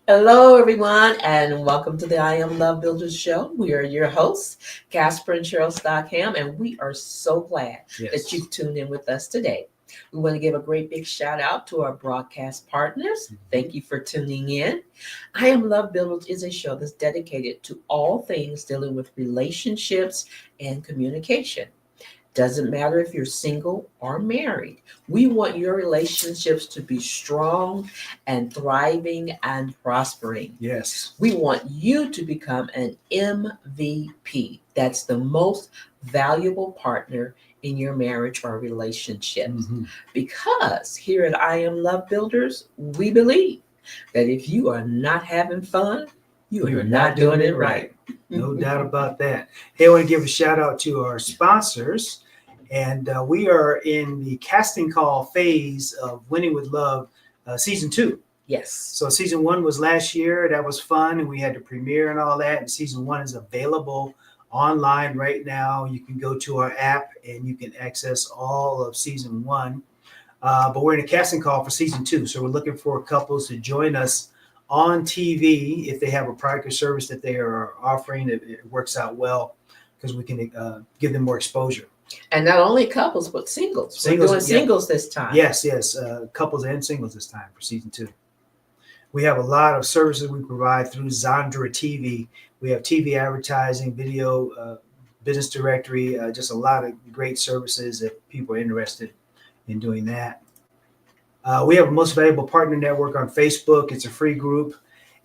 Hello, everyone, and welcome to the I Am Love Builders Show. We are your hosts, Casper and Cheryl Stockham, and we are so glad that you've tuned in with us today. We want to give a great big shout out to our broadcast partners. Thank you for tuning in. I Am Love Builders is a show that's dedicated to all things dealing with relationships and communication. Doesn't matter if you're single or married. We want your relationships to be strong and thriving and prospering. Yes. We want you to become an MVP. That's the most valuable partner in your marriage or relationship. Because here at I Am Love Builders, we believe that if you are not having fun, you are not doing it right. No doubt about that. Hey, I want to give a shout out to our sponsors. And we are in the casting call phase of Winning with Love season 2. Yes. So season 1 was last year. That was fun. And we had the premiere and all that. And season 1 is available online right now. You can go to our app and you can access all of season 1. But we're in a casting call for season 2. So we're looking for couples to join us on TV if they have a product or service that they are offering. It works out well because we can give them more exposure. And not only couples, but singles. We're doing singles this time. Yes, couples and singles this time for season 2. We have a lot of services we provide through Zandra TV. We have TV advertising, video, business directory, just a lot of great services if people are interested in doing that. We have a Most Valuable Partner Network on Facebook. It's a free group.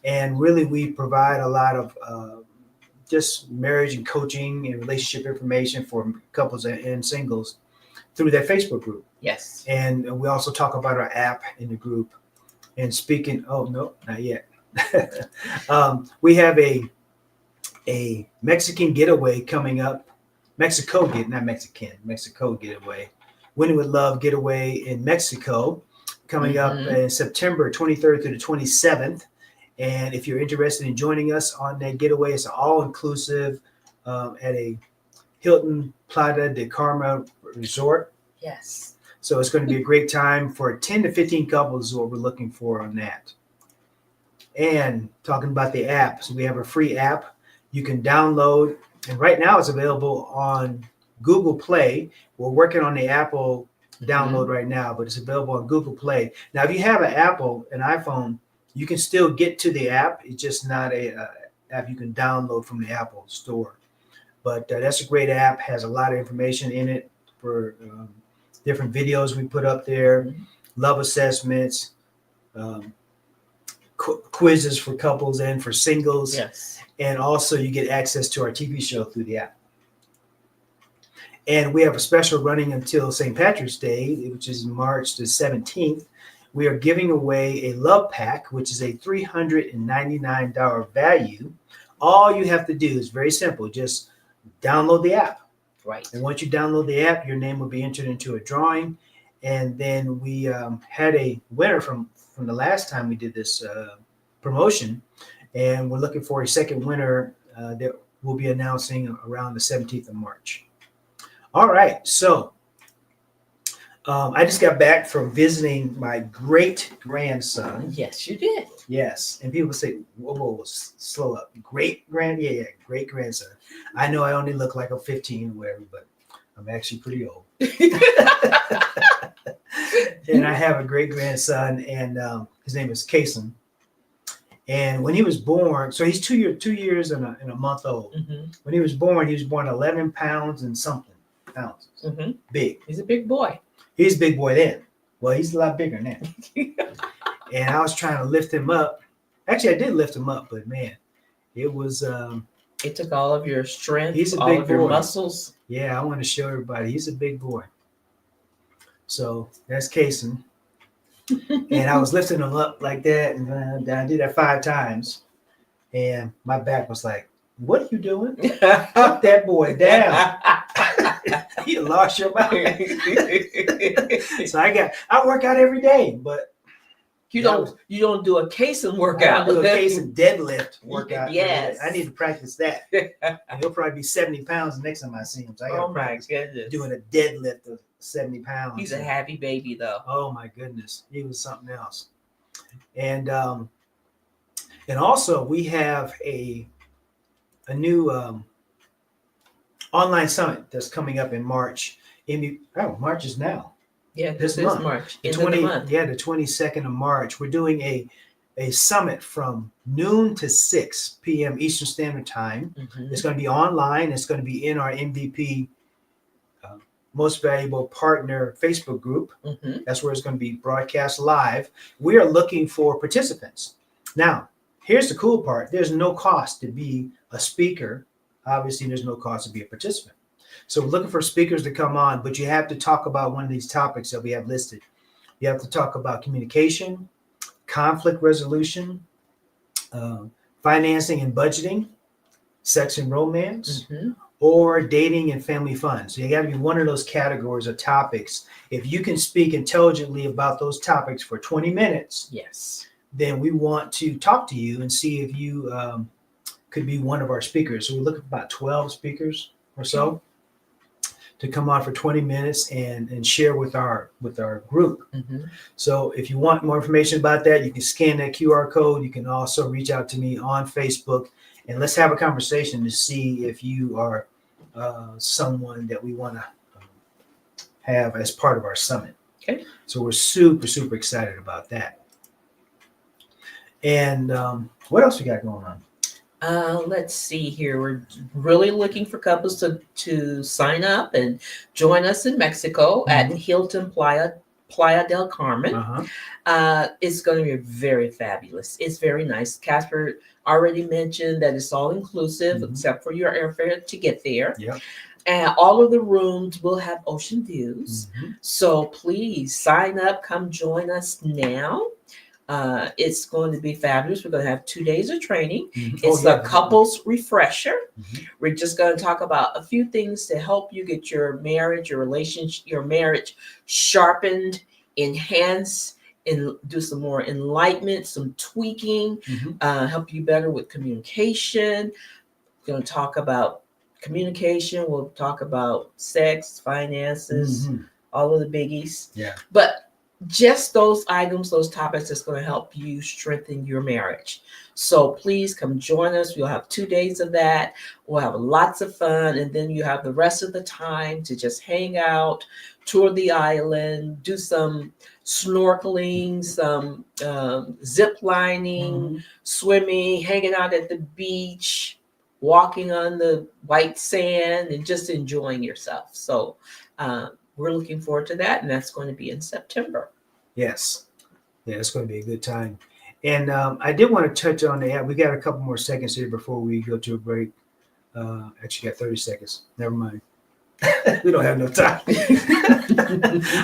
And really, we provide a lot of just marriage and coaching and relationship information for couples and singles through that Facebook group. Yes. And we also talk about our app in the group. And speaking, oh, no, not yet. We have a Mexican getaway coming up. Mexico getaway. Winning with Love getaway in Mexico coming up in September 23rd through the 27th. And if you're interested in joining us on that getaway, it's all-inclusive at a Hilton Playa de Carmen resort. Yes. So it's going to be a great time for 10 to 15 couples is what we're looking for on that. And talking about the app, so we have a free app you can download. And right now it's available on Google Play. We're working on the Apple download right now, but it's available on Google Play. Now, if you have an iPhone, you can still get to the app. It's just not a app you can download from the Apple store. But that's a great app. Has a lot of information in it for different videos we put up there, love assessments, quizzes for couples and for singles. Yes. And also you get access to our TV show through the app. And we have a special running until St. Patrick's Day, which is March the 17th. We are giving away a love pack, which is a $399 value. All you have to do is very simple. Just download the app. Right. And once you download the app, your name will be entered into a drawing. And then we had a winner from the last time we did this promotion. And we're looking for a second winner that we'll be announcing around the 17th of March. All right. So I just got back from visiting my great-grandson. Yes, you did. Yes. And people say, whoa, slow up. Great-grandson. I know I only look like I'm 15 or whatever, but I'm actually pretty old. And I have a great-grandson, and his name is Kason. And when he was born, so he's 2 years and a month old. When he was born 11 pounds and something pounds. Big. He's a big boy. He's a big boy then. Well, he's a lot bigger now. And I was trying to lift him up. Actually, I did lift him up, but man, it was. It took all of your strength, he's a all big of your boy. muscles. Yeah, I want to show everybody. He's a big boy. So that's Kason. And I was lifting him up like that, and I did that 5 times. And my back was like, "What are you doing? Put that boy down." You lost your mind. So I work out every day, but you don't do a Kason workout. I do a Kason deadlift workout. Yes. I need to practice that. And he'll probably be 70 pounds the next time I see him. So I got to practice doing a deadlift of 70 pounds. He's a happy baby, though. Oh my goodness, he was something else. And And also, we have a new online summit that's coming up in March. March is now. Yeah, This is month. March. The End of the month. Yeah, the 22nd of March. We're doing a summit from noon to 6 p.m. Eastern Standard Time. Mm-hmm. It's going to be online. It's going to be in our MVP Most Valuable Partner Facebook group. Mm-hmm. That's where it's going to be broadcast live. We are looking for participants. Now, here's the cool part. There's no cost to be a speaker. Obviously, there's no cost to be a participant. So we're looking for speakers to come on, but you have to talk about one of these topics that we have listed. You have to talk about communication, conflict resolution, financing and budgeting, sex and romance, Mm-hmm. or dating and family fun. So you got to be one of those categories of topics. If you can speak intelligently about those topics for 20 minutes, yes, then we want to talk to you and see if you could be one of our speakers. So we're looking for about 12 speakers or so to come on for 20 minutes and share with our group. Mm-hmm. So if you want more information about that, you can scan that QR code. You can also reach out to me on Facebook, and let's have a conversation to see if you are someone that we want to have as part of our summit. Okay. So we're super, super excited about that. And what else we got going on? Let's see here. We're really looking for couples to sign up and join us in Mexico at Hilton Playa del Carmen. It's going to be very fabulous. It's very nice. Casper already mentioned that it's all inclusive except for your airfare to get there. Yep. And all of the rooms will have ocean views. So please sign up. Come join us now. It's going to be fabulous. We're going to have 2 days of training. It's a couples refresher. We're just going to talk about a few things to help you get your marriage, your relationship, your marriage sharpened, enhanced, and do some more enlightenment, some tweaking, help you better with communication. We're going to talk about communication. We'll talk about sex, finances, all of the biggies. Yeah. But just those items, those topics that's going to help you strengthen your marriage. So please come join us. We'll have 2 days of that. We'll have lots of fun. And then you have the rest of the time to just hang out, tour the island, do some snorkeling, some zip lining, swimming, hanging out at the beach, walking on the white sand, and just enjoying yourself. So we're looking forward to that, and that's going to be in September. Yes. Yeah, it's going to be a good time. And I did want to touch on the app. We got a couple more seconds here before we go to a break. Actually, got 30 seconds. Never mind. We don't have no time.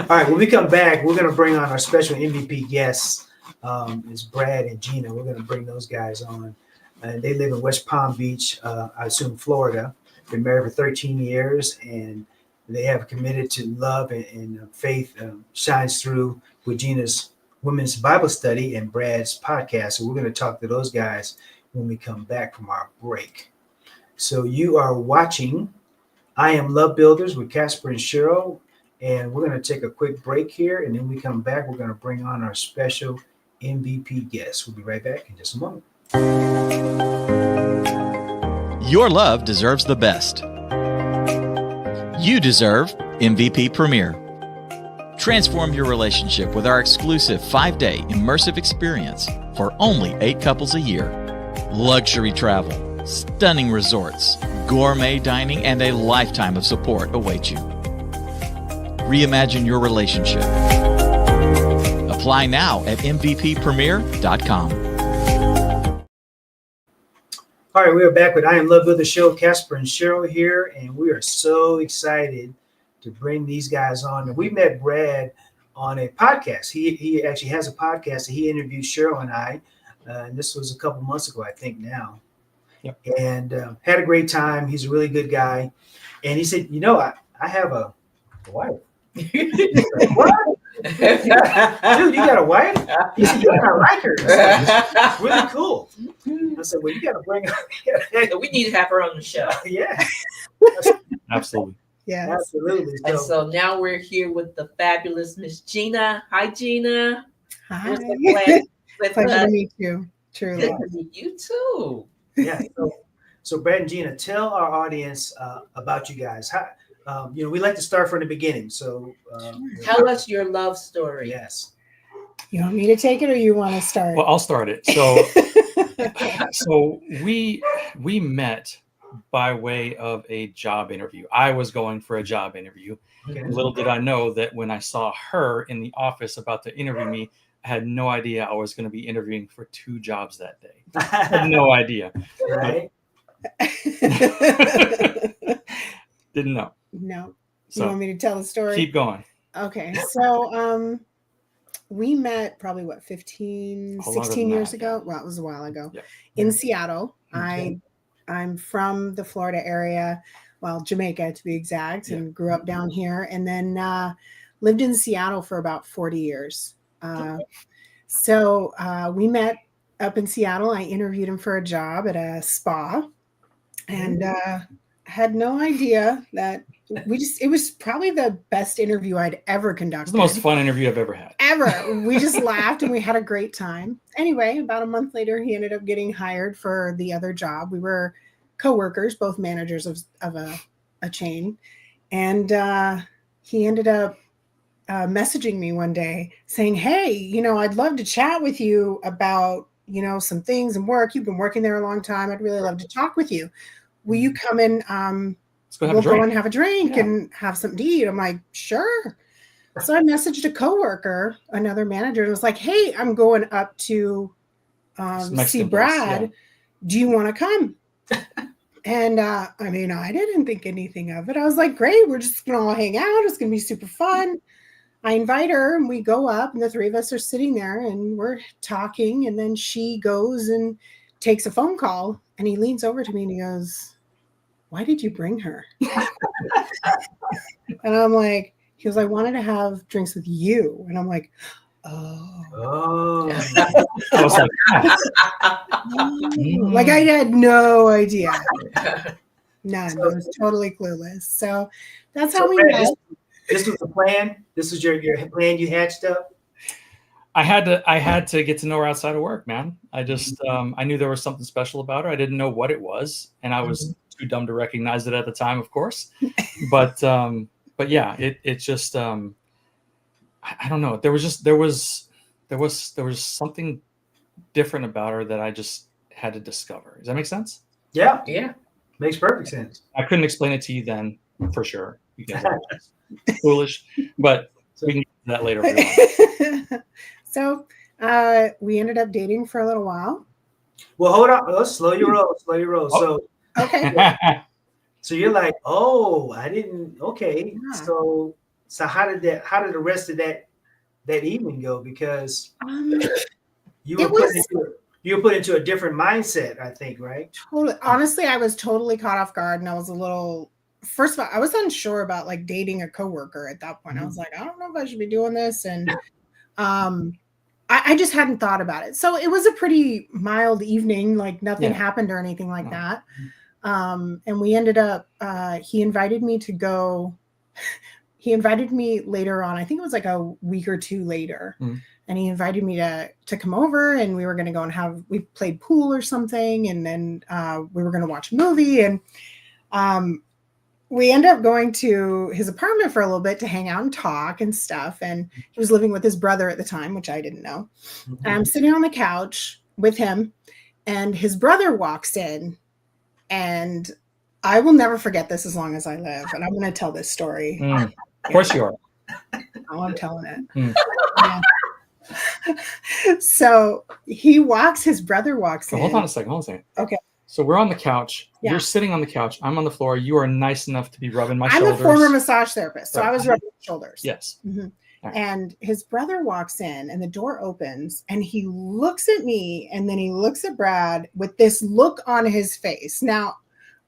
All right, when we come back, we're going to bring on our special MVP guests. It's Brad and Gina. We're going to bring those guys on. And they live in West Palm Beach, I assume Florida. Been married for 13 years, and they have committed to love and faith shines through with Gina's Women's Bible Study and Brad's podcast. So we're going to talk to those guys when we come back from our break. So you are watching I Am Love Builders with Casper and Cheryl, and we're going to take a quick break here, and then we come back. We're going to bring on our special MVP guests. We'll be right back in just a moment. Your love deserves the best. You deserve MVP Premier. Transform your relationship with our exclusive 5-day immersive experience for only 8 couples a year. Luxury travel, stunning resorts, gourmet dining, and a lifetime of support await you. Reimagine your relationship. Apply now at mvppremier.com. All right, we are back with I Am Love Builders Show. Casper and Cheryl here, and we are so excited to bring these guys on. And we met Brad on a podcast. He actually has a podcast, and he interviewed Cheryl and I. And this was a couple months ago, I think now. Yep. And had a great time. He's a really good guy. And he said, I have a wife. Like, what? Dude, you got a wife? He said, you gotta like her. It's really cool. I said, well, you gotta bring her. We need to have her on the show. Yeah. Absolutely. Yes. Absolutely. And so now we're here with the fabulous Miss Gina. Hi, Gina. Hi. We're so glad with Pleasure us. to meet you. Good Truly. to meet you too. Yeah. So Brad and Gina, tell our audience about you guys. How, we like to start from the beginning. So Tell us your love story. yes. You want me to take it or you want to start? Well, I'll start it. So we met by way of a job interview. I was going for a job interview. Okay. Little did I know that when I saw her in the office about to interview me, I had no idea I was going to be interviewing for 2 jobs that day. I had no idea. Right. Didn't know. No. So You want me to tell the story? keep going. Okay. So we met probably 15, Oh, longer 16 than years that, ago. Well, it was a while ago. Yeah. In Seattle. Okay. I'm from the Florida area, well, Jamaica to be exact, and grew up down here, and then lived in Seattle for about 40 years. So we met up in Seattle. I interviewed him for a job at a spa, and had no idea that it was probably the best interview I'd ever conducted. It's the most fun interview I've ever had. Ever. We just laughed and we had a great time. Anyway, about a month later, he ended up getting hired for the other job. We were co-workers, both managers of a chain. And he ended up messaging me one day saying, hey, I'd love to chat with you about, some things and work. You've been working there a long time. I'd really love to talk with you. Will you come in? We'll go and have a drink and have something to eat. I'm like, sure. So I messaged a coworker, another manager, and was like, hey, I'm going up to see Brad. Do you want to come? And I didn't think anything of it. I was like, great, we're just going to all hang out. It's going to be super fun. I invite her and we go up and the 3 of us are sitting there and we're talking. And then she goes and takes a phone call and he leans over to me and he goes, why did you bring her? And I'm like, he goes, I wanted to have drinks with you. And I'm like, oh. I was like, Like I had no idea. None. I was totally clueless. So that's how we met. This was the plan. This was your plan you hatched up. I had to get to know her outside of work, man. I just I knew there was something special about her. I didn't know what it was, and I was too dumb to recognize it at the time, of course. But yeah, it just I don't know. There was something different about her that I just had to discover. Does that make sense? Yeah. Yeah. Makes perfect sense. I couldn't explain it to you then, for sure. Because I was foolish, but we can get to that later. If you want. So we ended up dating for a little while. Well, hold on. Oh, slow your roll. Oh. So okay. So you're like, oh, I didn't. Okay. Yeah. So how did the rest of that evening go? Because you were put into a different mindset, I think, right? Totally. Honestly, I was totally caught off guard, and I was a little. First of all, I was unsure about like dating a coworker at that point. Mm-hmm. I was like, I don't know if I should be doing this, and I just hadn't thought about it. So it was a pretty mild evening, like nothing happened or anything like that. And we ended up. He invited me to go. He invited me later on. I think it was like a week or two later. And he invited me to come over, and we were going to go and we played pool or something. And then we were going to watch a movie. And we ended up going to his apartment for a little bit to hang out and talk and stuff. And he was living with his brother at the time, which I didn't know. Mm-hmm. And I'm sitting on the couch with him, and his brother walks in. And I will never forget this as long as I live. And I'm going to tell this story. Of course you are. Oh, I'm telling it. Yeah. So his brother walks in. Hold on a second. Okay. So we're on the couch. Yeah. You're sitting on the couch. I'm on the floor. You are nice enough to be rubbing my shoulders. I'm a former massage therapist, so I was rubbing shoulders. Yes. Mm-hmm. Right. And his brother walks in, and the door opens, and he looks at me, and then he looks at Brad with this look on his face. Now,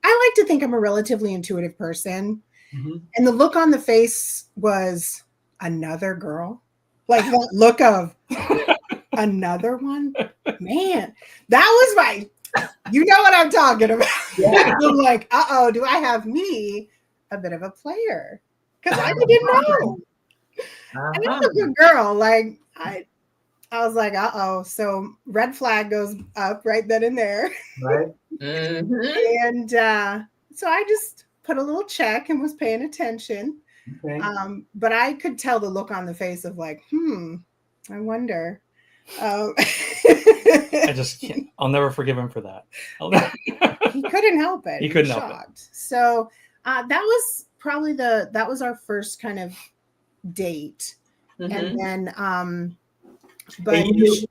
I like to think I'm a relatively intuitive person, and the look on the face was another girl. Like that look of another one. Man, that was you know what I'm talking about. Yeah. I'm like, do I have me a bit of a player? Because I didn't know. And I'm a good girl. Like I was like, uh-oh. So red flag goes up right then and there. Right. Mm-hmm. And so I just put a little check and was paying attention. Okay. But I could tell the look on the face of like, I wonder. I just can't. I'll never forgive him for that. He couldn't help it. He couldn't help it. So that was probably that was our first kind of date. Mm-hmm. And then but And you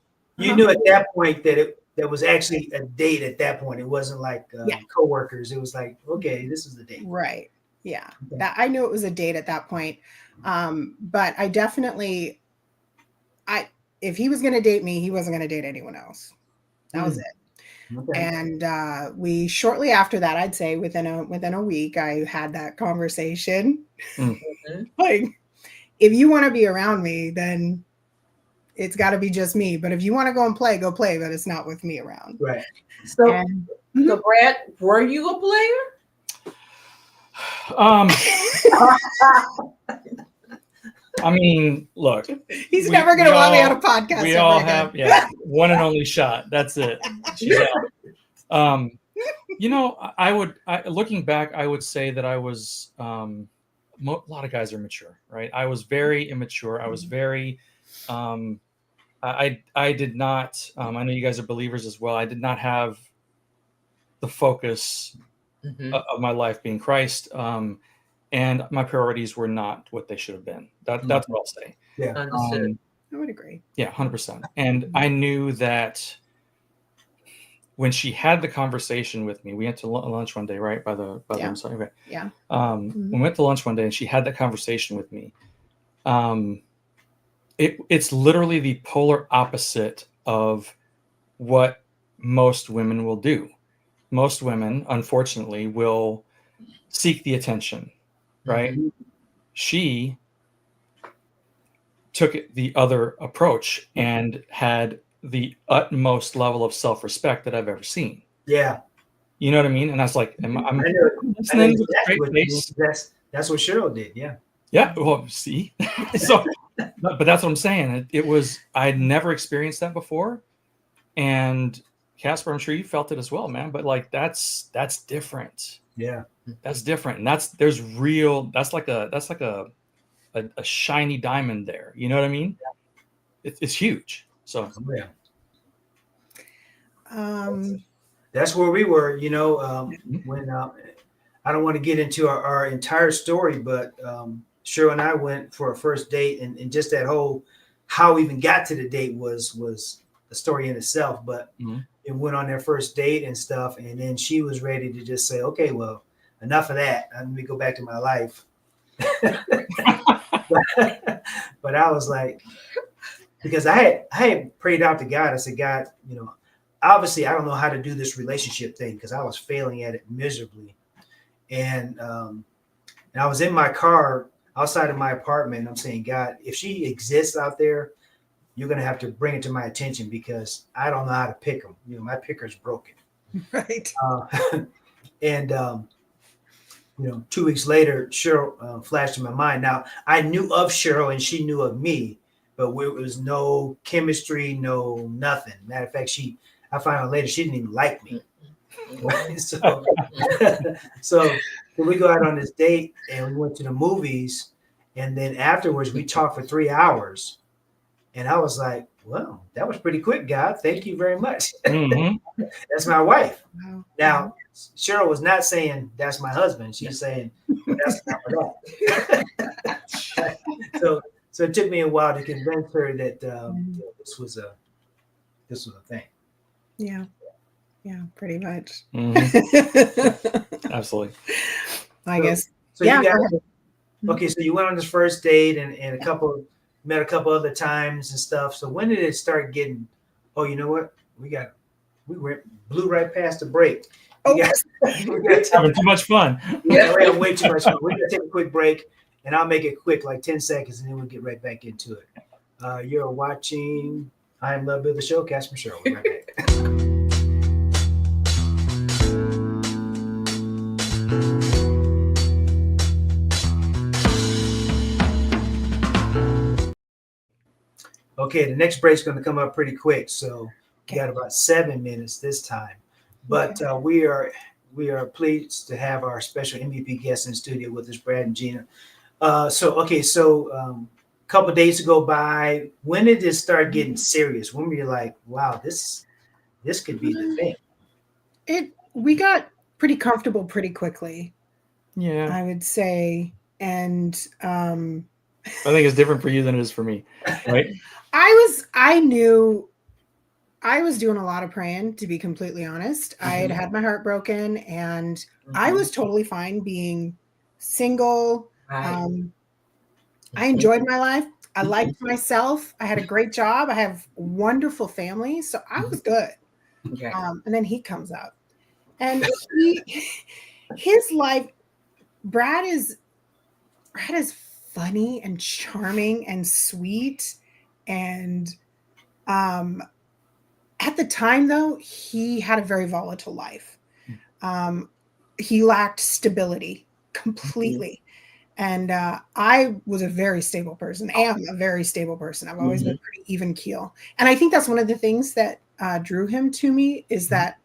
knew at that point that that was actually a date at that point. It wasn't like coworkers. It was like, okay, this is the date. Right. Yeah. Okay. That I knew it was a date at that point. But I definitely if he was gonna date me, he wasn't gonna date anyone else. That was it. Okay. And we shortly after that, I'd say within a week, I had that conversation. Mm-hmm. Like, if you want to be around me, then it's got to be just me. But if you want to go play, but it's not with me around. Right. So Brad, were you a player? I mean, look. He's never going to want me on a podcast. We all have, one and only shot. That's it. She's out. Looking back, I would say that I was, a lot of guys are mature, right? I was very immature. I was very, I did not, I know you guys are believers as well. I did not have the focus of my life being Christ. And my priorities were not what they should have been. That's what I'll say. Yeah. Understood. I would agree. Yeah, 100%. And I knew that when she had the conversation with me, we went to lunch one day, right? By the okay. Yeah. We went to lunch one day and she had that conversation with me. It's literally the polar opposite of what most women will do. Most women, unfortunately, will seek the attention, right? Mm-hmm. She took the other approach and had the utmost level of self-respect that I've ever seen. Yeah. You know what I mean? And I was like, I'm listening with a great face. That's what Cheryl did. Yeah. Yeah. Well, see, so, but that's what I'm saying. It was, I'd never experienced that before. And Casper, I'm sure you felt it as well, man. But like, that's different. Yeah. That's different. And that's like a shiny diamond there. You know what I mean? Yeah. It's huge. So yeah. That's where we were, when I don't want to get into our entire story, but Cheryl and I went for a first date, and just that whole how we even got to the date was a story in itself. But it went on their first date and stuff, and then she was ready to just say, okay, well, enough of that. Let me go back to my life. But I was like, because I had prayed out to God. I said, God, obviously I don't know how to do this relationship thing because I was failing at it miserably. And I was in my car outside of my apartment. And I'm saying, God, if she exists out there, you're going to have to bring it to my attention because I don't know how to pick them. My picker's broken. Right. And 2 weeks later, Cheryl flashed in my mind. Now, I knew of Cheryl and she knew of me, but there was no chemistry, no nothing. Matter of fact, I found out later she didn't even like me. So we go out on this date and we went to the movies, and then afterwards we talked for 3 hours. And I was like, well, that was pretty quick, God. Thank you very much. Mm-hmm. That's my wife. Wow. Now, Cheryl was not saying that's my husband. She's saying that's not my dad. So it took me a while to convince her that this was a thing. Yeah. Yeah, pretty much. Mm-hmm. Absolutely. I guess. So yeah. So you went on this first date and met a couple other times and stuff. So when did it start getting, oh, you know what? We blew right past the break. We having too much fun. Yeah, we had way too much fun. We're going to take a quick break, and I'll make it quick, like 10 seconds, and then we'll get right back into it. You're watching I Am Love Builder Show. Casper Cheryl. We'll be right back. Okay, the next break's going to come up pretty quick, so we Okay. got about 7 minutes this time. But we are pleased to have our special MVP guest in the studio with us, Brad and Gina. So a couple days go by. When did it start getting serious? When were you like, wow, this could be the thing? We got pretty comfortable pretty quickly, Yeah. I would say. And I think it's different for you than it is for me, right? I knew I was doing a lot of praying, to be completely honest. I had my heart broken, and I was totally fine being single. Right. I enjoyed my life. I liked myself. I had a great job. I have wonderful family, so I was good. Okay. And then he comes up, and his life. Brad is funny and charming and sweet, and at the time, though, he had a very volatile life. He lacked stability completely. And I was a very stable person. I am a very stable person. I've always been pretty even keel. And I think that's one of the things that drew him to me is that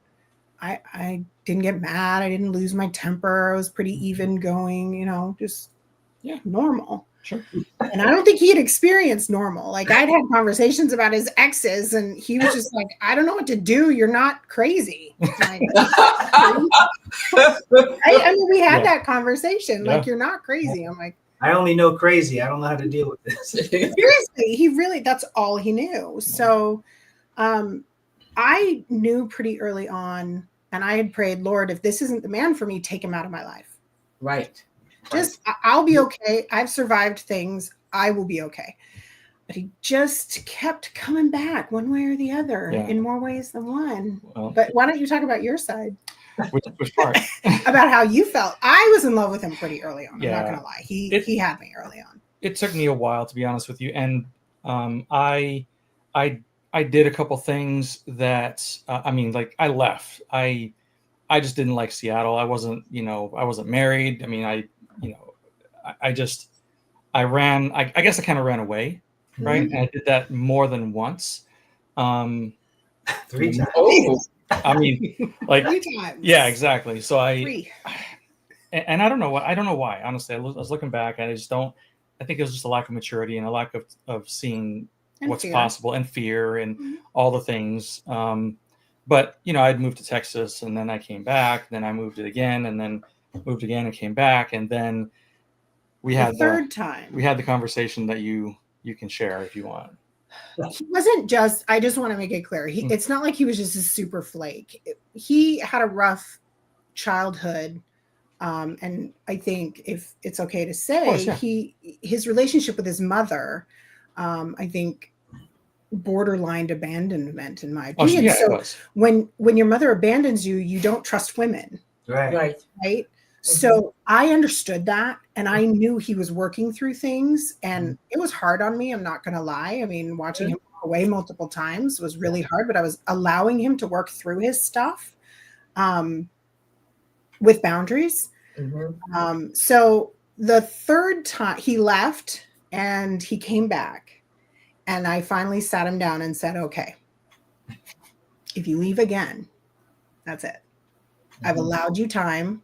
I didn't get mad. I didn't lose my temper. I was pretty even going, just normal. Sure. And I don't think he had experienced normal. Like, I'd had conversations about his exes, and he was just like, I don't know what to do. You're not crazy. Like, I mean, we had that conversation. Like, you're not crazy. I'm like, I only know crazy. I don't know how to deal with this. Seriously, that's all he knew. So I knew pretty early on, and I had prayed, Lord, if this isn't the man for me, take him out of my life. Right. I'll be okay. I've survived things. I will be okay. But he just kept coming back one way or the other in more ways than one. Well, but why don't you talk about your side? Which part? About how you felt. I was in love with him pretty early on. I'm not going to lie. He had me early on. It took me a while, to be honest with you. And I did a couple things that, I left. I just didn't like Seattle. I wasn't married. I mean, I guess I kind of ran away, right? And I did that more than once. 3 times. Oh, I mean, like 3 times. Yeah, exactly. So 3. And I don't know why. Honestly, I was looking back, and I think it was just a lack of maturity and a lack of seeing what's possible, and fear and all the things. But I'd moved to Texas, and then I came back. Then I moved it again, and then moved again and came back, and then we had the third time. We had the conversation that you can share if you want. He wasn't just. I just want to make it clear. It's not like he was just a super flake. He had a rough childhood, and I think, if it's okay to say, his relationship with his mother, I think, borderline abandonment, in my opinion. When your mother abandons you, you don't trust women. Right. So I understood that, and I knew he was working through things, and it was hard on me. I'm not going to lie. I mean, watching him walk away multiple times was really hard, but I was allowing him to work through his stuff with boundaries. So the third time he left and he came back, and I finally sat him down and said, okay, if you leave again, that's it. I've allowed you time.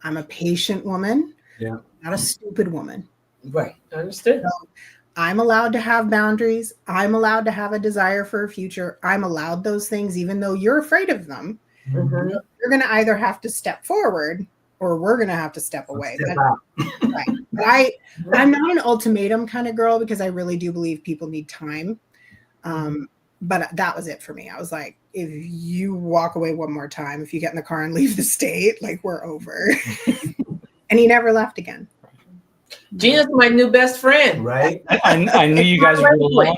I'm a patient woman, not a stupid woman. Right. Understood. So I'm allowed to have boundaries. I'm allowed to have a desire for a future. I'm allowed those things, even though you're afraid of them. You're going to either have to step forward, or we're going to have to step away. But I'm not an ultimatum kind of girl, because I really do believe people need time. But that was it for me. I was like, if you walk away one more time, if you get in the car and leave the state, like, we're over. And he never left again. Gina's my new best friend. Right. I knew you guys would get along.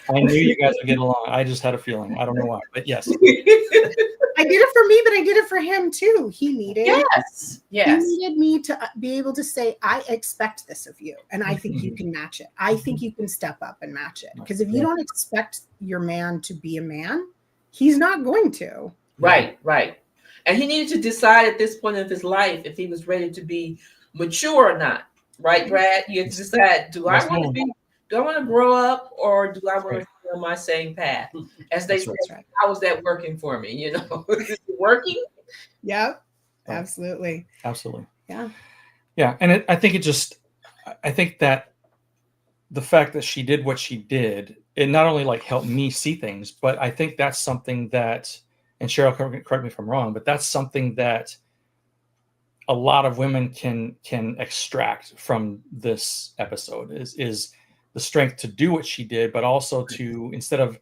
I knew you guys would get along. I just had a feeling. I don't know why, but yes. I did it for me, but I did it for him too. He needed He needed me to be able to say, I expect this of you, and I think you can match it. I think you can step up and match it. Because if you don't expect your man to be a man, he's not going to. Right. And he needed to decide at this point of his life if he was ready to be mature or not. Right, Brad? You had to decide, do I want to grow up, or do I want to on my same path. As they That's say, right. how is that working for me? Is it working? Yep. Right. Absolutely. Absolutely. Yeah. Yeah. And I think that the fact that she did what she did, it not only like helped me see things, but I think that's something that, and Cheryl, correct me if I'm wrong, but that's something that a lot of women can extract from this episode is the strength to do what she did, but also to, instead of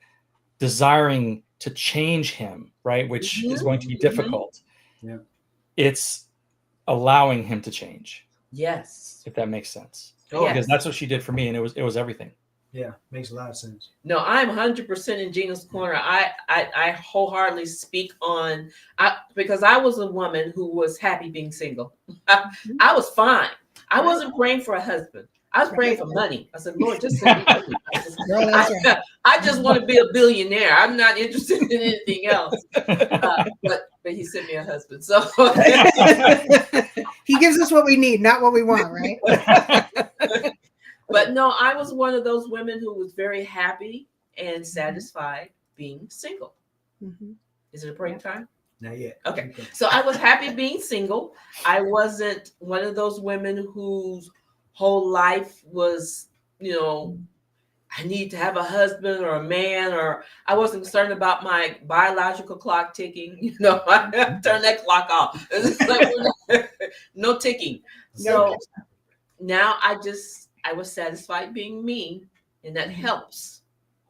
desiring to change him, right, which is going to be difficult. Yeah. It's allowing him to change. Yes. If that makes sense. Yes. Because that's what she did for me, and it was everything. Yeah, makes a lot of sense. No, I'm 100% in Gina's corner. I wholeheartedly speak on, because I was a woman who was happy being single. I was fine. I wasn't praying for a husband. I was praying for money. I said, Lord, just send me money. I just want to be a billionaire. I'm not interested in anything else. But he sent me a husband. So he gives us what we need, not what we want, right? But no, I was one of those women who was very happy and satisfied being single. Mm-hmm. Is it a break time? Not yet. Okay. So I was happy being single. I wasn't one of those women whose whole life was, I need to have a husband or a man, or I wasn't concerned about my biological clock ticking. I turn that clock off. No ticking. So now I was satisfied being me, and that helps.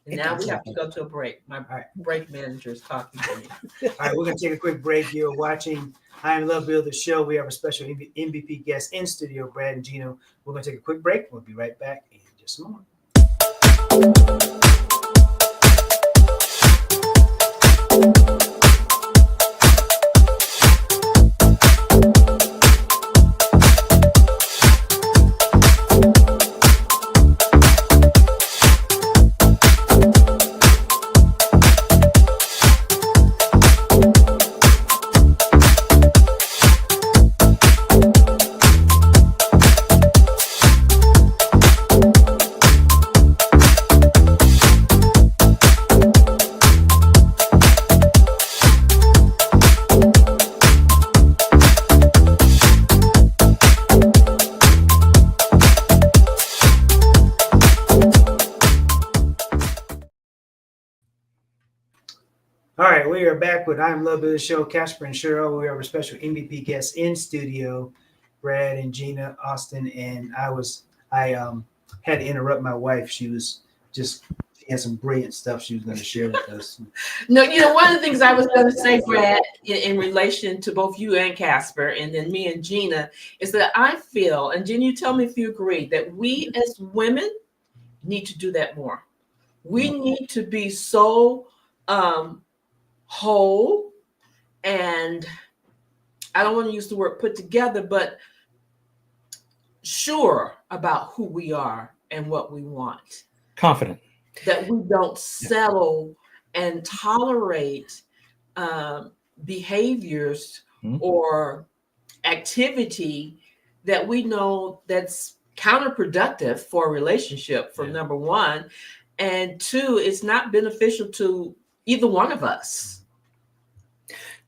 And now we have to go to a break. My break manager is talking to me. All right, we're going to take a quick break. You're watching I Am Love Builder Show. We have a special MVP guest in studio, Brad and Gina. We're going to take a quick break. We'll be right back in just a moment. All right, we are back with I Am Love Builder Show. Casper and Cheryl. We have a special MVP guest in studio, Brad and Gina, Austin, and I had to interrupt my wife. She had some brilliant stuff she was going to share with us. No, one of the things I was going to say, Brad, in relation to both you and Casper, and then me and Gina, is that I feel, and Gina, you tell me if you agree, that we as women need to do that more. We need to be so whole, and I don't want to use the word put together, but sure about who we are and what we want. Confident. That we don't settle and tolerate behaviors or activity that we know that's counterproductive for a relationship, for number one, and two, it's not beneficial to either one of us.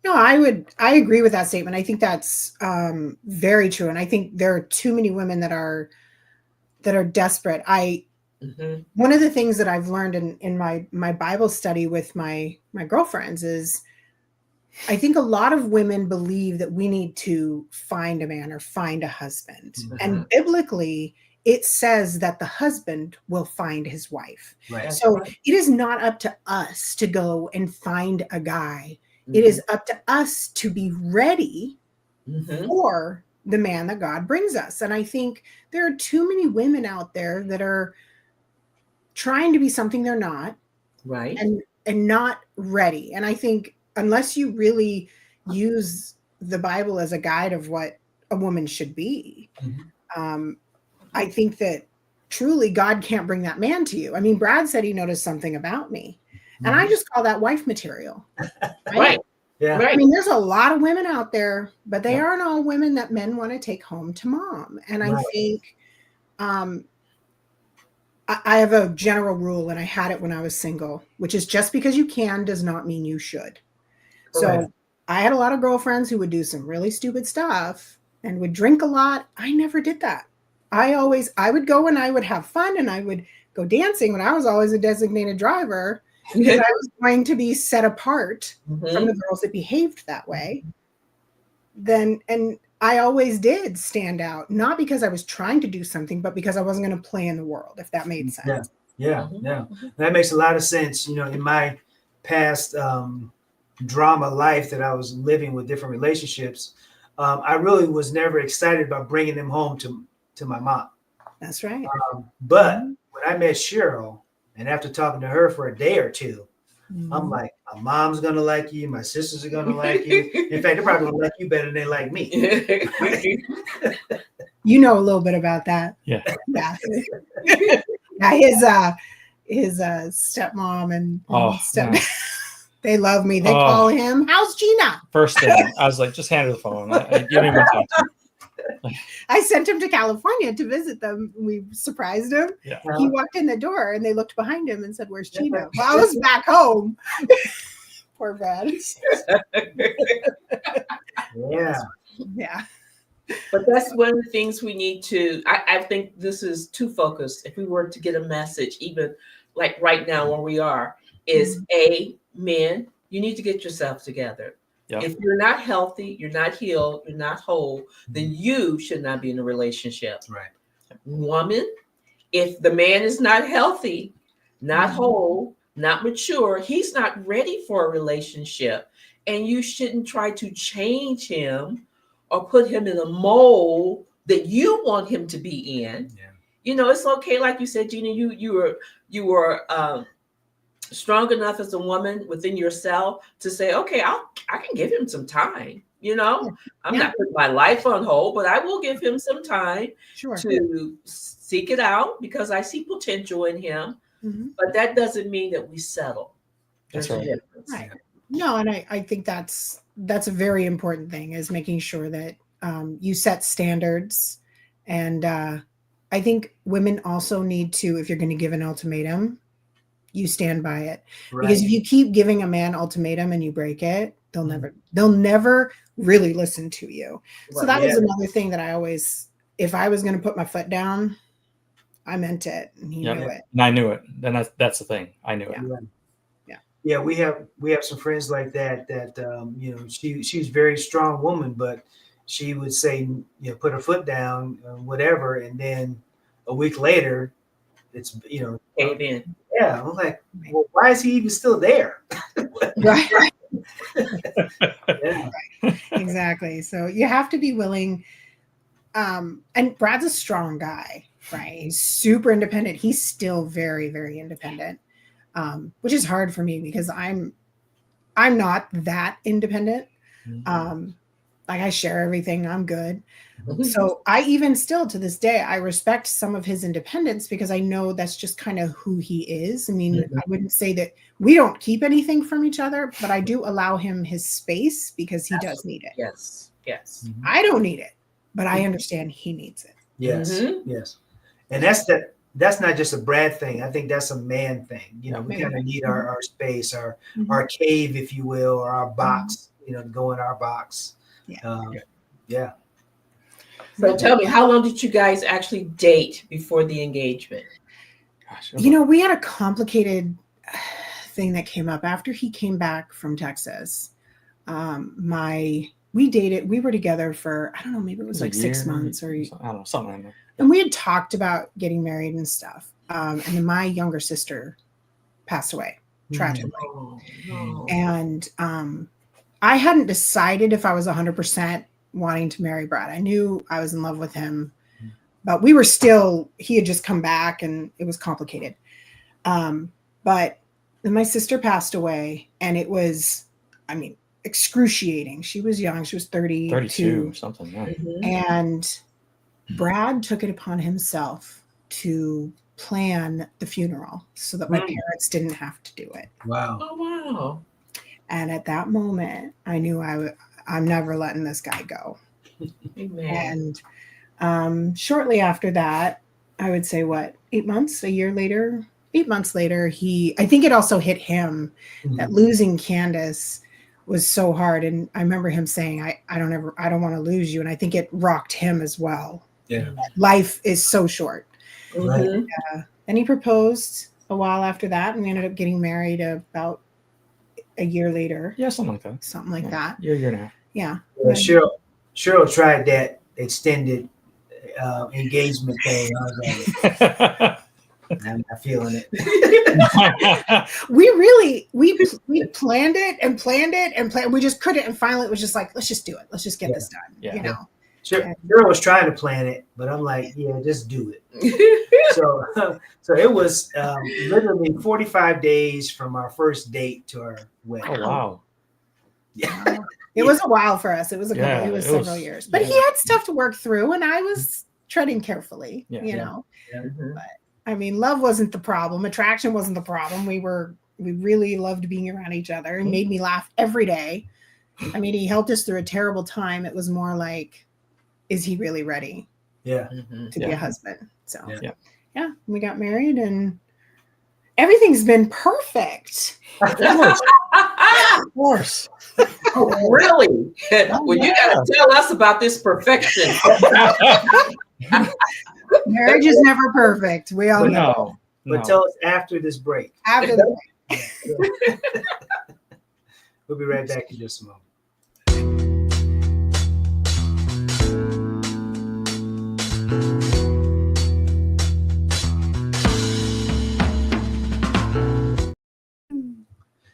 No, I agree with that statement. I think that's very true. And I think there are too many women that are desperate. One of the things that I've learned in my Bible study with my girlfriends is I think a lot of women believe that we need to find a man or find a husband. And biblically, it says that the husband will find his wife. Right. So it is not up to us to go and find a guy. It is up to us to be ready for the man that God brings us. And I think there are too many women out there that are trying to be something they're not, right, and not ready. And I think unless you really use the Bible as a guide of what a woman should be, I think that truly God can't bring that man to you. I mean, Brad said he noticed something about me, and I just call that wife material. Right. Yeah. I mean, there's a lot of women out there, but they aren't all women that men want to take home to mom. And I think I have a general rule, and I had it when I was single, which is just because you can does not mean you should. Correct. So I had a lot of girlfriends who would do some really stupid stuff and would drink a lot. I never did that. I would go and I would have fun and I would go dancing, but I was always a designated driver because I was going to be set apart from the girls that behaved that way. And I always did stand out, not because I was trying to do something, but because I wasn't going to play in the world, if that made sense. Yeah. That makes a lot of sense. In my past drama life that I was living with different relationships, I really was never excited about bringing them home to my mom. That's right. But when I met Cheryl, and after talking to her for a day or two, I'm like, my mom's gonna like you, my sisters are gonna like you. In fact, they're probably gonna like you better than they like me. You know a little bit about that. Yeah. Yeah, his stepmom and step they love me. They call him, "How's Gina?" First thing, I was like, just hand her the phone. You don't even talk to me. I sent him to California to visit them. We surprised him. Yeah. He walked in the door and they looked behind him and said, "Where's Gina?" Well, I was back home. Poor Brad. Yeah. But that's one of the things we need to, I think this is too focused. If we were to get a message, even like right now where we are, is men, you need to get yourself together. Yep. If you're not healthy, you're not healed, you're not whole, then you should not be in a relationship. Right. Woman, if the man is not healthy, not whole, not mature, he's not ready for a relationship. And you shouldn't try to change him or put him in a mold that you want him to be in. Yeah. It's okay, like you said, Gina, you were strong enough as a woman within yourself to say, okay, I can give him some time. I'm not putting my life on hold, but I will give him some time to seek it out because I see potential in him. But that doesn't mean that we settle. There's a difference. Right. No, and I think that's a very important thing, is making sure that you set standards. And I think women also need to, if you're going to give an ultimatum, you stand by it. Right. Because if you keep giving a man ultimatum and you break it, they'll never really listen to you. Right. So that was another thing that I always, if I was going to put my foot down, I meant it, and he knew it. And I knew it. And that's the thing. I knew it. Yeah, we have some friends like that she's a very strong woman, but she would say, put her foot down, whatever, and then a week later, it's cave in. Yeah, I'm like, well, why is he even still there? Right. Yeah. Right. Exactly. So you have to be willing. And Brad's a strong guy, right? He's super independent. He's still very, very independent. Which is hard for me because I'm not that independent. Like I share everything. I'm good. So I even still to this day, I respect some of his independence because I know that's just kind of who he is. I mean, I wouldn't say that we don't keep anything from each other, but I do allow him his space because he does need it. Yes. I don't need it, but I understand he needs it. Yes. And that's not just a Brad thing. I think that's a man thing. We kind of need our space, our cave, if you will, or our box, to go in our box. Yeah. So tell me, how long did you guys actually date before the engagement? Gosh, we had a complicated thing that came up after he came back from Texas. We dated, we were together for, I don't know, maybe it was like 6 months or I don't know, something like that. And we had talked about getting married and stuff. And then my younger sister passed away tragically. No. And I hadn't decided if I was 100% wanting to marry Brad. I knew I was in love with him, but we were still, he had just come back and it was complicated. But then my sister passed away and it was, excruciating. She was young. She was 32 or something. Yeah. And Brad took it upon himself to plan the funeral so that my parents didn't have to do it. Wow. Oh, wow. And at that moment, I knew I'm never letting this guy go. Amen. And shortly after that, I would say 8 months, a year later, 8 months later, I think it also hit him that losing Candace was so hard. And I remember him saying, I don't want to lose you. And I think it rocked him as well. Yeah. Life is so short. Mhm. And he proposed a while after that, and we ended up getting married about a year later. Yeah, something like that. Something like that. Year and a half. Yeah. Well, Cheryl tried that extended engagement thing. I was like, I'm not feeling it. we planned it and planned it and planned. We just couldn't, and finally it was just like, let's just do it. Let's just get this done. Yeah. You know. Cheryl was trying to plan it, but I'm like, yeah, just do it. So it was literally 45 days from our first date to our wedding. Oh wow. Yeah. It was a while for us. It was several was, years, but he had stuff to work through, and I was treading carefully. You know. Yeah. But I mean, love wasn't the problem. Attraction wasn't the problem. We really loved being around each other. It made me laugh every day. I mean, he helped us through a terrible time. It was more like, is he really ready? Yeah. To be a husband? So yeah, we got married, and everything's been perfect. Of course. Oh, really? Well, you got to tell us about this perfection. Marriage is never perfect. We all know. But tell us after this break. After the break. We'll be right back in just a moment.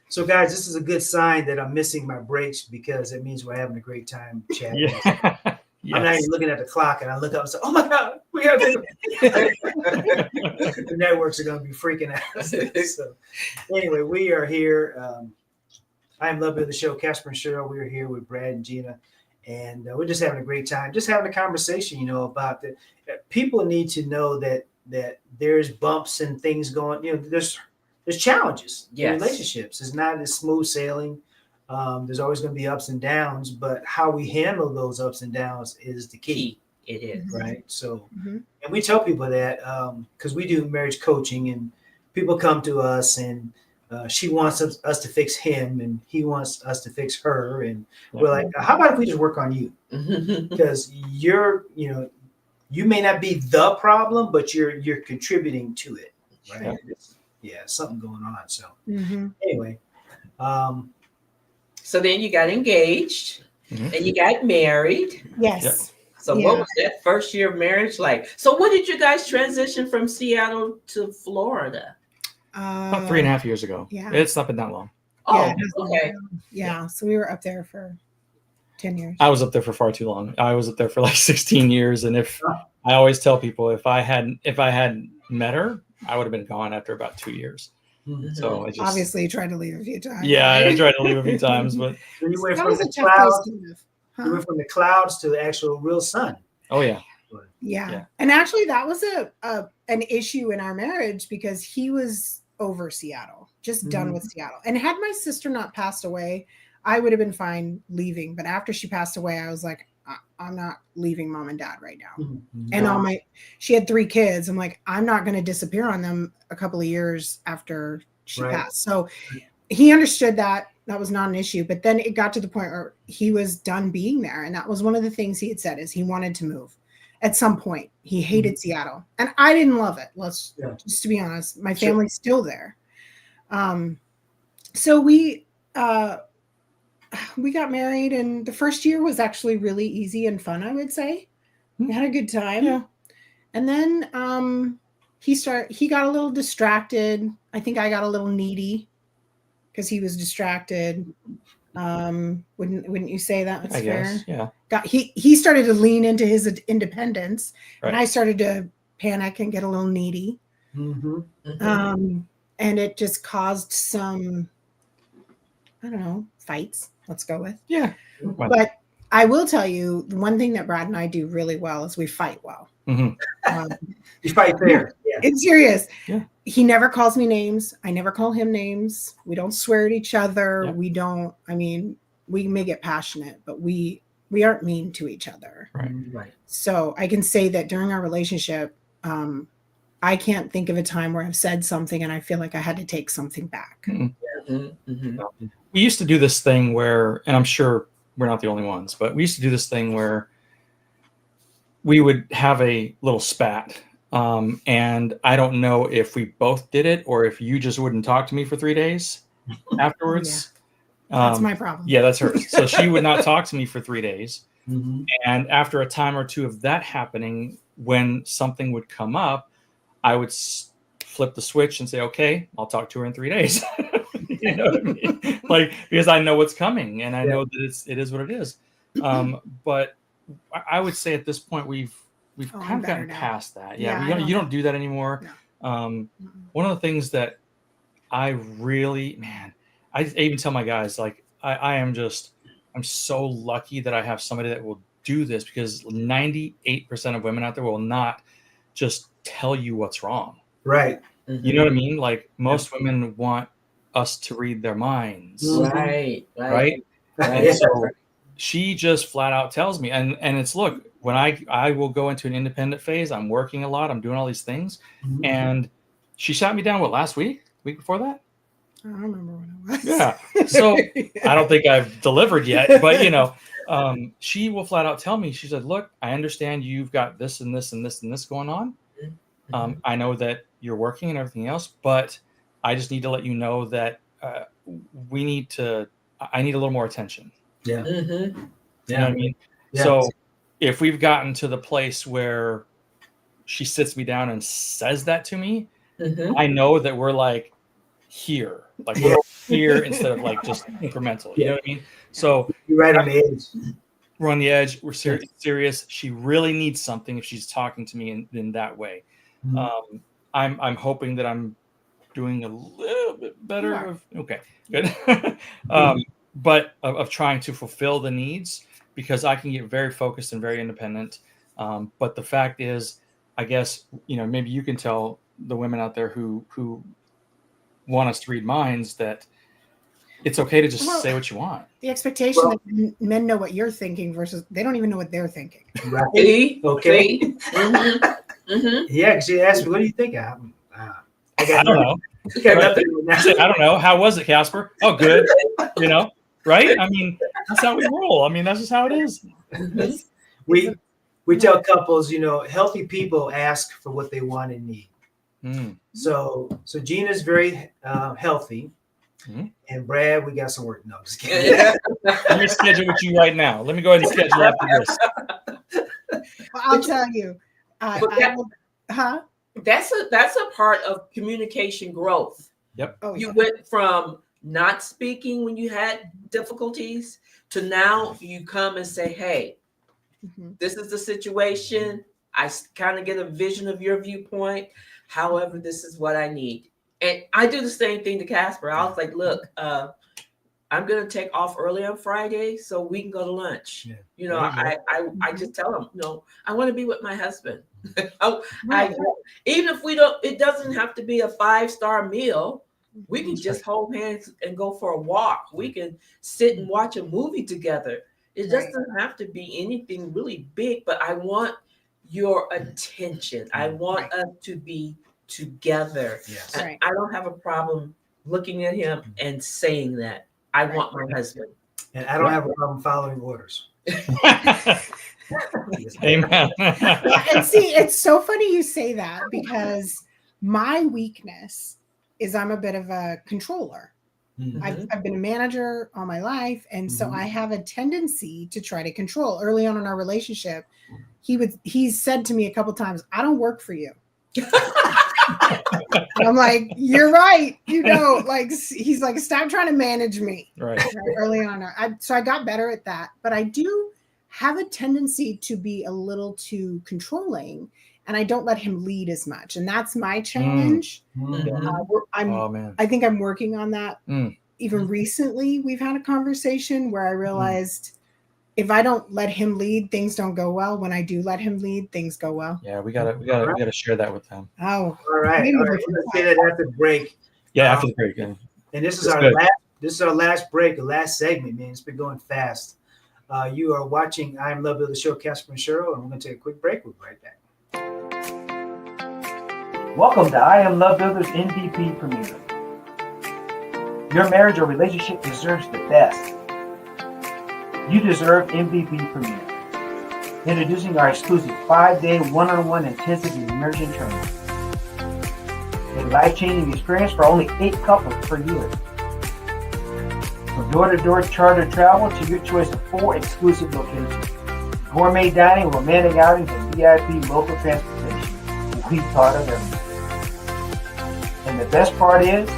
So, guys, this is a good sign that I'm missing my breaks because it means we're having a great time chatting. Yeah. I'm not even looking at the clock, and I look up and say, "Oh my God, we have to." The networks are going to be freaking out. So, anyway, we are here. I am Love of the show, Casper and Cheryl. We're here with Brad and Gina, and we're just having a great time, just having a conversation. You know, about that. People need to know that there's bumps and things going. You know, there's challenges in relationships. It's not as smooth sailing. There's always going to be ups and downs, but how we handle those ups and downs is the key. It is. Right. So, and we tell people that because we do marriage coaching, and people come to us, and she wants us to fix him, and he wants us to fix her. And we're like, how about if we just work on you? Because you may not be the problem, but you're contributing to it. Right. Yeah. Something going on. So anyway, so then you got engaged and you got married. Yes. Yep. So what was that first year of marriage like? So when did you guys transition from Seattle to Florida? About 3.5 years ago. Yeah. It's not been that long. Oh, okay. Yeah. So we were up there for 10 years. I was up there for far too long. I was up there for like 16 years. And I always tell people, if I hadn't met her, I would have been gone after about 2 years. So I just obviously tried to leave a few times. Yeah, I tried to leave a few times, but so you went from the clouds. You went from the clouds to the actual real sun. Oh yeah. Yeah. And actually that was an issue in our marriage because he was over Seattle, just done with Seattle. And had my sister not passed away, I would have been fine leaving. But after she passed away, I was like, I'm not leaving mom and dad right now. And she had 3 kids. I'm like, I'm not going to disappear on them a couple of years after she passed. So he understood that was not an issue. But then it got to the point where he was done being there. And that was one of the things he had said is he wanted to move at some point. He hated Seattle. And I didn't love it. Just to be honest, my family's still there. So we got married, and the first year was actually really easy and fun, I would say. We had a good time. Yeah. And then he got a little distracted. I think I got a little needy because he was distracted. Wouldn't you say that? That's fair? Guess, yeah. He started to lean into his independence, and I started to panic and get a little needy. And it just caused some, I don't know, fights. Let's go with. Yeah. But I will tell you, the one thing that Brad and I do really well is we fight well. You fight fair. Yeah. It's serious. Yeah. He never calls me names. I never call him names. We don't swear at each other. Yeah. We don't, we may get passionate, but we aren't mean to each other. Right. So I can say that during our relationship, I can't think of a time where I've said something and I feel like I had to take something back. We used to do this thing where, and I'm sure we're not the only ones, but we used to do this thing where we would have a little spat. And I don't know if we both did it or if you just wouldn't talk to me for 3 days afterwards. That's my problem. Yeah, that's hers. So she would not talk to me for 3 days. Mm-hmm. And after a time or two of that happening, when something would come up, I would flip the switch and say, okay, I'll talk to her in 3 days. You know what I mean? Like, because I know what's coming and I know that it is what it is. But I would say at this point, we've kind of gotten past that. Yeah, you don't do that anymore. No. One of the things that I really, I even tell my guys, like, I'm so lucky that I have somebody that will do this, because 98% of women out there will not just tell you what's wrong. Right. You know what I mean? Like, most women want us to read their minds. Right. And so she just flat out tells me, and it's, look, when I will go into an independent phase, I'm working a lot, I'm doing all these things. Mm-hmm. And she shot me down, last week before that? I don't remember when it was. Yeah. So I don't think I've delivered yet, but she will flat out tell me, she said, look, I understand you've got this and this and this and this going on. I know that you're working and everything else, but I just need to let you know that I need a little more attention. Yeah. Mm-hmm. You know what I mean? Yeah. So if we've gotten to the place where she sits me down and says that to me, I know that we're like here, we're here instead of like just incremental. You know what I mean? So you're right on the edge. We're on the edge. We're serious. She really needs something if she's talking to me in that way. Mm-hmm. I'm hoping that I'm doing a little bit better. Okay, good. But of trying to fulfill the needs, because I can get very focused and very independent. But the fact is, I guess, maybe you can tell the women out there who want us to read minds that it's okay to just say what you want. The expectation that men know what you're thinking versus they don't even know what they're thinking. Right. Okay. Mm-hmm. Yeah, because she asked me, what do you think? I don't know. I don't know. How was it, Casper? Oh, good. Right? I mean, that's how we roll. I mean, that's just how it is. We tell couples, healthy people ask for what they want and need. So Gina's very healthy. And Brad, we got some work. No, just kidding. Let me schedule with you right now. Let me go ahead and schedule after this. Well, I'll tell you. That's a part of communication growth. Yep. You went from not speaking when you had difficulties to now you come and say, hey, this is the situation. I kind of get a vision of your viewpoint. However, this is what I need. And I do the same thing to Casper. I was like, look, I'm going to take off early on Friday so we can go to lunch. Yeah. I just tell them, I want to be with my husband. Even if it doesn't have to be a 5-star meal. We can just hold hands and go for a walk. We can sit and watch a movie together. It doesn't have to be anything really big, but I want your attention. I want us to be together. Yes. I don't have a problem looking at him and saying that. I want my husband. And I don't have a problem following orders. Amen. And see, it's so funny you say that, because my weakness is I'm a bit of a controller. I've been a manager all my life. And so I have a tendency to try to control. Early on in our relationship, he said to me a couple of times, I don't work for you. I'm like, you're right. He's like, stop trying to manage me. Right. Early on. So I got better at that, but I do have a tendency to be a little too controlling, and I don't let him lead as much. And that's my challenge. I think I'm working on that. Even recently, we've had a conversation where I realized if I don't let him lead, things don't go well. When I do let him lead, things go well. Yeah, we gotta share that with them. Oh, all right. We're gonna say that after the break. Yeah, after the break. Yeah. And this is our last break, the last segment, man. It's been going fast. You are watching I Am Love Builder Show, Casper and Cheryl, and we're gonna take a quick break. We'll be right back. Welcome to IAM Love Builders MVP Premiere. Your marriage or relationship deserves the best. You deserve MVP Premiere. Introducing our exclusive 5-day one-on-one intensive immersion training. A life-changing experience for only 8 couples per year. From door-to-door charter travel to your choice of 4 exclusive locations. Gourmet dining, romantic outings, and VIP local transportation. We thought of everything. And the best part is,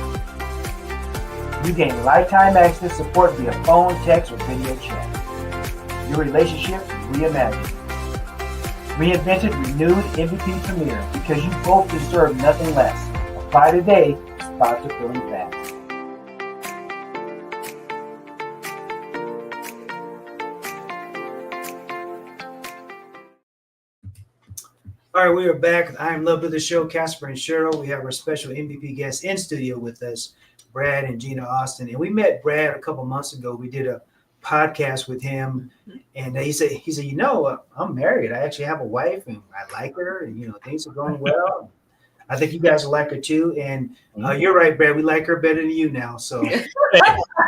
you gain lifetime access support via phone, text, or video chat. Your relationship reimagined. Reinvented, renewed MVP Premiere, because you both deserve nothing less. Apply today. Spots are filling fast. All right, we are back. I am Love of the Show, Casper and Cheryl. We have our special MVP guests in studio with us, Brad and Gina Austin. And we met Brad a couple months ago. We did a podcast with him, and he said, you know, I'm married. I actually have a wife, and I like her, and you know, things are going well. I think you guys will like her too. And you're right, Brad. We like her better than you now. So,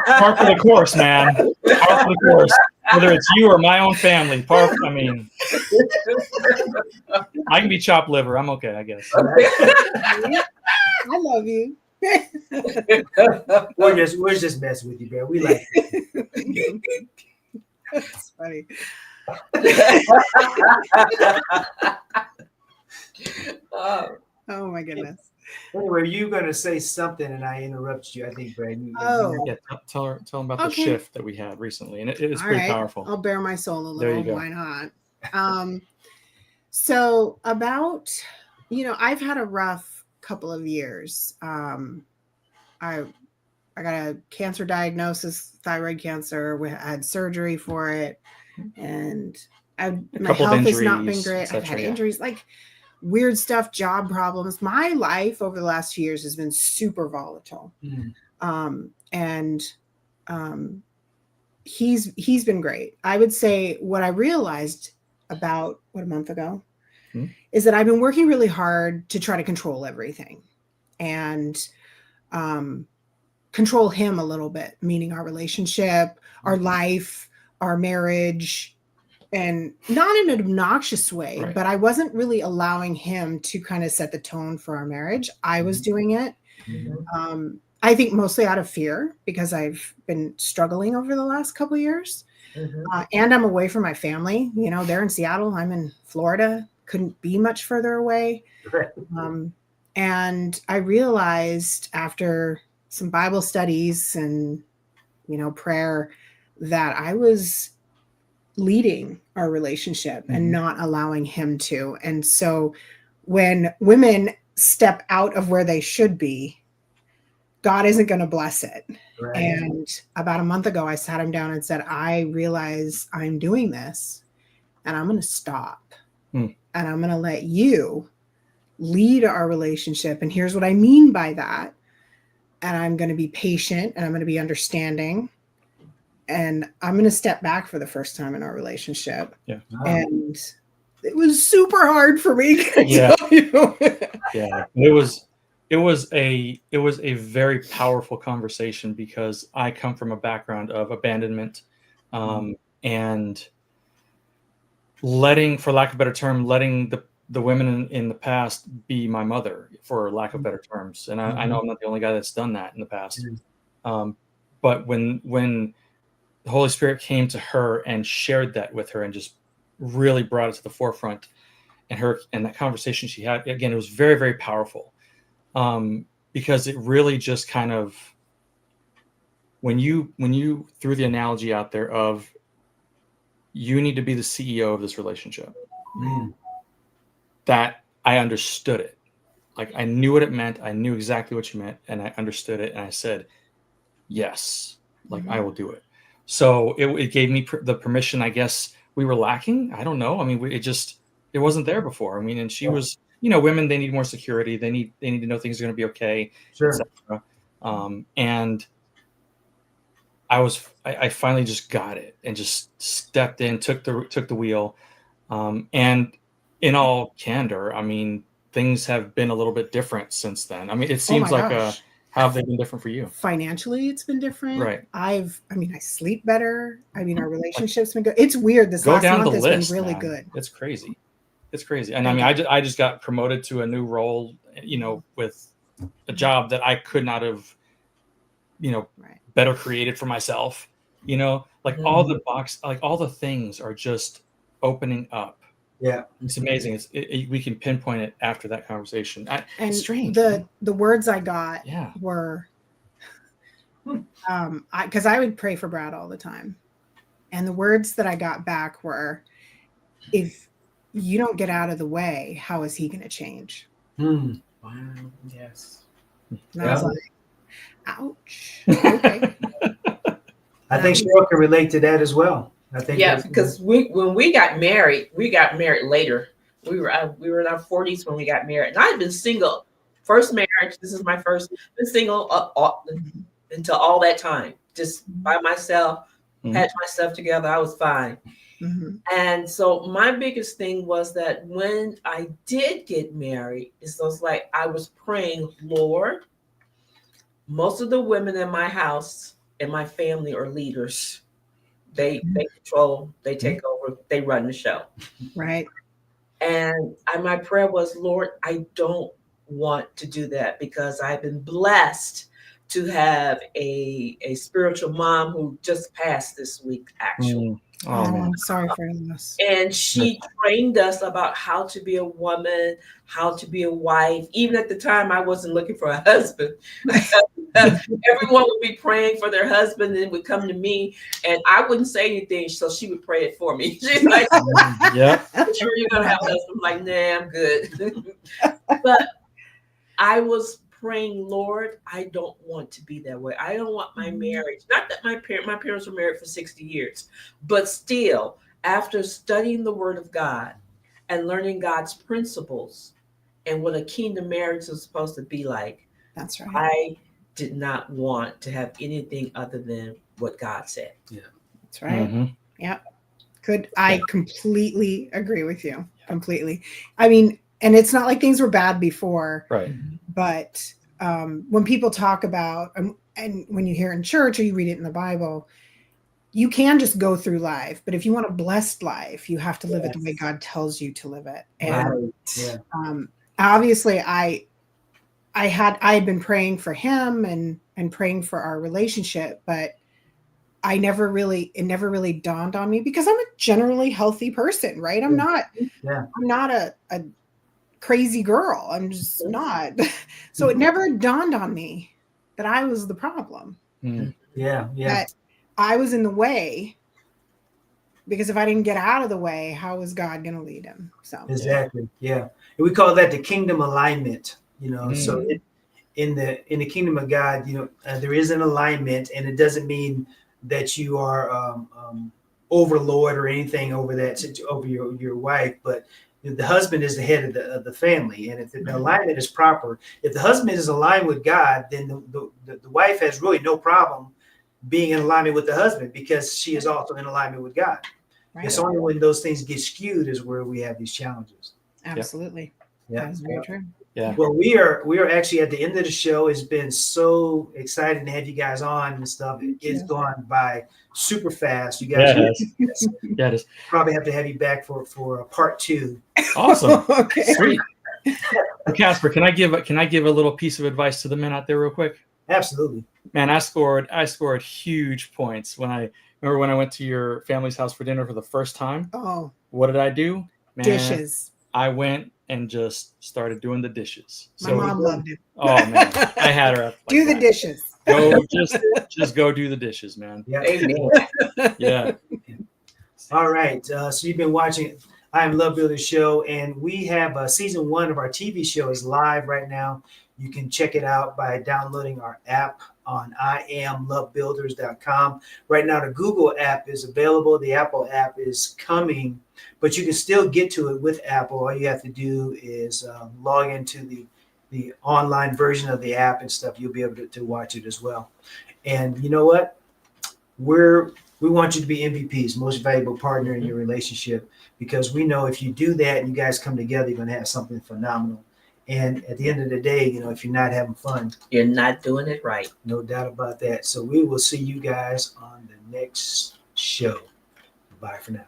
Par for the course, man. Par for the course. Whether it's you or my own family, I mean, I can be chopped liver. I'm okay, I guess. I love you. we're just messing with you, Brad. We like you. That's funny. Oh my goodness. Anyway, you're going to say something, and I interrupted you. I think, Brad. Yeah, tell them about the shift that we had recently, and it is pretty powerful. I'll bare my soul a little. There you go. Why not? So about, I've had a rough couple of years. I got a cancer diagnosis, thyroid cancer. We had surgery for it, and my health has not been great. I've had injuries, like weird stuff, job problems. My life over the last few years has been super volatile. And he's been great. I would say what I realized about a month ago is that I've been working really hard to try to control everything and control him a little bit, meaning our relationship, our life, our marriage, and not in an obnoxious way, but I wasn't really allowing him to kind of set the tone for our marriage. I was doing it. I think mostly out of fear, because I've been struggling over the last couple of years. And I'm away from my family. They're in Seattle. I'm in Florida. Couldn't be much further away. And I realized after some Bible studies and, prayer, that I was leading our relationship and not allowing him to. And so when women step out of where they should be, God isn't going to bless it. And about a month ago, I sat him down and said, I realize I'm doing this, and I'm going to stop. And I'm going to let you lead our relationship. And here's what I mean by that. And I'm going to be patient, and I'm going to be understanding. And I'm going to step back for the first time in our relationship. And it was super hard for me. It was a very powerful conversation, because I come from a background of abandonment, and letting, for lack of a better term, letting the women in the past be my mother, for lack of better terms. And I know I'm not the only guy that's done that in the past. But when the Holy Spirit came to her and shared that with her and just really brought it to the forefront, and that conversation she had, again, it was very, very powerful. Because it really just kind of, when you threw the analogy out there of, you need to be the CEO of this relationship, that I understood it. Like, I knew what it meant. I knew exactly what you meant, and I understood it. And I said, yes, I will do it. So it gave me the permission, I guess we were lacking. I don't know. I mean, it wasn't there before. I mean, and she was, women, they need more security. They need to know things are going to be okay. Etc. And I finally just got it and just stepped in, took the wheel. And in all candor, I mean, things have been a little bit different since then? I mean, it Oh seems my like gosh. how have they been different for you? Financially, it's been different. Right. I sleep better. I mean, our relationship's been good. It's weird. This Go last down month the has list, been really man. good. It's crazy. It's crazy. And I mean, I just got promoted to a new role, with a job that I could not have, Right. better created for myself. Like all the things are just opening up. Yeah. It's amazing. We can pinpoint it after that conversation. And it's strange. the words I got Yeah. were, because I would pray for Brad all the time, and the words that I got back were, "If you don't get out of the way, how is he going to change?" Wow. Yes. And I was like, "Ouch." Okay. I think Cheryl can relate to that as well. I think. Yeah, because when we got married later. We were in our 40s when we got married, and I'd been single. First marriage. This is my first. Been single until all that time, just by myself. Had myself together. I was fine. Mm-hmm. And so my biggest thing was that when I did get married, I was praying, Lord, most of the women in my house and my family are leaders. They control, they take over, they run the show. Right. And my prayer was, Lord, I don't want to do that, because I've been blessed to have a spiritual mom who just passed this week, actually. Oh, man. I'm sorry for this. And she trained us about how to be a woman, how to be a wife. Even at the time, I wasn't looking for a husband. Everyone would be praying for their husband, and would come to me, and I wouldn't say anything, so she would pray it for me. She's like, "Yeah, sure you're gonna have a husband." I'm like, "Nah, I'm good." But I was praying, Lord, I don't want to be that way. I don't want my marriage. Not that my parents were married for 60 years, but still, after studying the Word of God and learning God's principles and what a kingdom marriage is supposed to be like, that's right. I did not want to have anything other than what God said. Yeah, that's right. Mm-hmm. Yeah, good. I completely agree with you. Completely. I mean, and it's not like things were bad before, right? But when people talk about, and when you hear in church or you read it in the Bible, you can just go through life. But if you want a blessed life, you have to live it the way God tells you to live it. And obviously, I had been praying for him and praying for our relationship, but it never really dawned on me, because I'm a generally healthy person, right? I'm not a crazy girl. I'm just not. So it never dawned on me that I was the problem. Yeah. That I was in the way, because if I didn't get out of the way, how was God going to lead him? So exactly. Yeah. And we call that the kingdom alignment, so in the kingdom of God, there is an alignment, and it doesn't mean that you are overlord or anything over your wife, but the husband is the head of the family. And if the alignment is proper, if the husband is aligned with God, then the wife has really no problem being in alignment with the husband, because she is also in alignment with God. Right. It's only when those things get skewed is where we have these challenges. Absolutely. Yeah. That's very true. Yeah. Well, we are actually at the end of the show. It's been so exciting to have you guys on and stuff. It's gone by super fast. You guys it is. Probably have to have you back for a part 2. Awesome. Okay. Sweet. Casper, can I give a little piece of advice to the men out there real quick? Absolutely. Man, I scored huge points when I went to your family's house for dinner for the first time. Oh. What did I do? Man, dishes. I went and just started doing the dishes. My mom loved it. Oh man, I had her like do the dishes. Go just go do the dishes, man. Yeah. Amen. Yeah. All right. So you've been watching I Am Love Builders Show, and we have season 1 of our TV show is live right now. You can check it out by downloading our app on IAMLoveBuilders.com. Right now, the Google app is available. The Apple app is coming, but you can still get to it with Apple. All you have to do is log into the online version of the app and stuff. You'll be able to watch it as well. And you know what? We want you to be MVPs, most valuable partner in your relationship, because we know if you do that and you guys come together, you're going to have something phenomenal. And at the end of the day, if you're not having fun, You're not doing it right. no doubt about that. So we will see you guys on the next show. Bye for now.